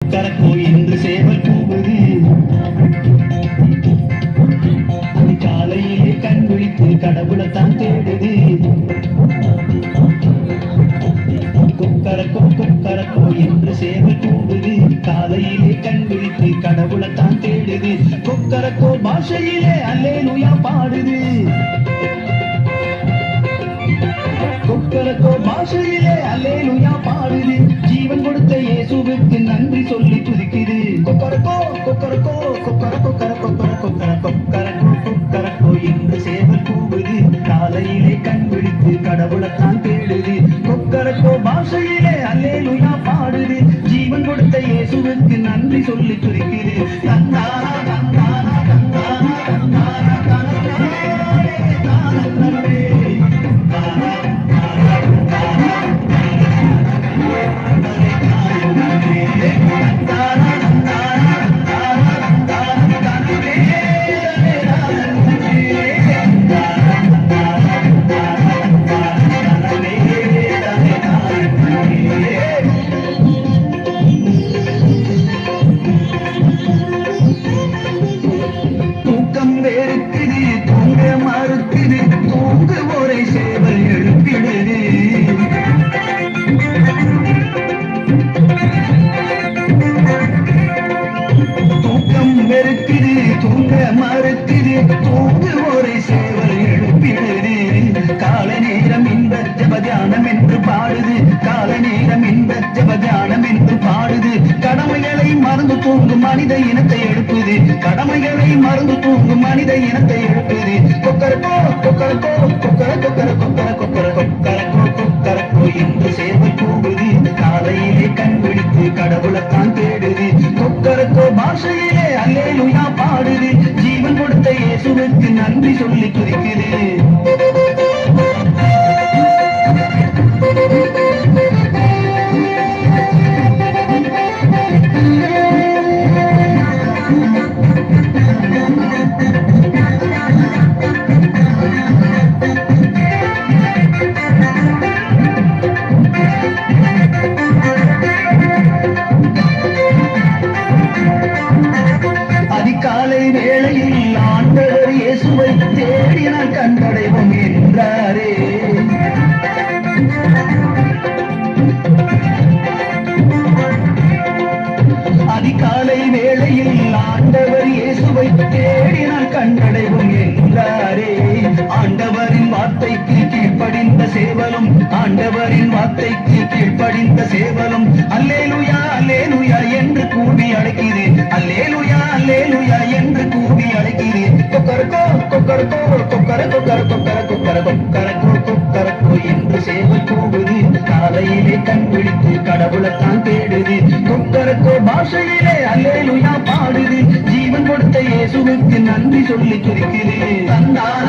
கரக்கோ என்று சேவல் கூவுது. காலையிலே கண் விழித்து கடவுளைத்தான் தேடுது. கொக்கரக்கோ கொக்கரக்கோ என்று சேவல் கூவுது. காலையிலே கண் விழித்து கடவுளைத்தான் தேடுது. கொக்கரக்கோ பாஷையிலே அல்லேலூயா பாடுது. கொக்கரக்கோ பாஷையிலே அல்லேலூயா பாடுது. ஜீவன் கொடுத்த இயேசுவுக்கு நன்றி சொல்லி துதிக்குது. கொக்கரக்கோ கொக்கரக்கோ கொக்கரக்கோ கொக்கரக்கோ கொக்கரக்கோ கொக்கரக்கோ என்று சேவல் கூவுது. காலையிலே கண் விழித்து கடவுளைத்தான் தேடுது. கொக்கரக்கோ பாஷையிலே அல்லேலூயா பாடுது. ஜீவன் கொடுத்த இயேசுவுக்கு நன்றி சொல்லி துதிக்குது. தந்தானா தந்தானா தந்தானா தந்தானா தந்தானா சேவல் எழுப்பிடுது. தூக்கம் வெறுக்குது தூங்க மறுக்குது தூங்குவோரை சேவல் எழுப்பிடுது. கால நேரம் இந்த ஜபதியானம் என்று பாடுது. கால நேரம் இந்த ஜபதியானம் என்று பாடுது. கடமைகளை மறந்து தூங்கும் மனித இனத்தை எழுப்புது. கடமைகளை மறந்து தூங்கும் மனித இனத்தை எழுப்புது. கொக்கரக்கோ கொக்கரக்கோ கொக்கர கொக்கர கொக்கர கொக்கர கொக்கரக்கோ கொக்கரக்கோ என்று சேவல் கூவுது. காலையிலே கண் விழித்து கடவுளைத்தான் தேடுது. கொக்கரக்கோ பாஷையிலே அல்லேலூயா பாடுது. ஜீவன் கொடுத்த இயேசுவுக்கு நன்றி சொல்லி துதிக்குது. அதிகாலை வேளையில் ஆண்டவர் இயேசுவை தேடினால் கண்டடைவோம் என்றாரே. அதிகாலை வேளையில் ஆண்டவர் இயேசுவை தேடினால் கண்டடைவோம் என்றாரே. ஆண்டவரின் வார்த்தைக்கு கீழ்ப்படிந்த சேவலும் ஆண்டவரின் வார்த்தைக்கு கீழ்ப்படிந்த சேவலும் அல்லேலூயா அல்லேலூயா என்று கூவி அழைக்கிறேன். அல்லேலூயா அல்லேலூயா என்று கூவி அழைக்கிறேன். கொக்கரக்கோ கொக்கரக்கோ கொக்கர கொக்கர கொக்கர கொக்கர கொக்கரக்கோ கொக்கரக்கோ என்று சேவல் கூவுது. காலையிலே கண் விழித்து கடவுளைத்தான் தேடுது. கொக்கரக்கோ பாஷையிலே அல்லேலூயா பாடுது. ஜீவன் கொடுத்த இயேசுவுக்கு நன்றி சொல்லி துதிக்குது. தந்தானா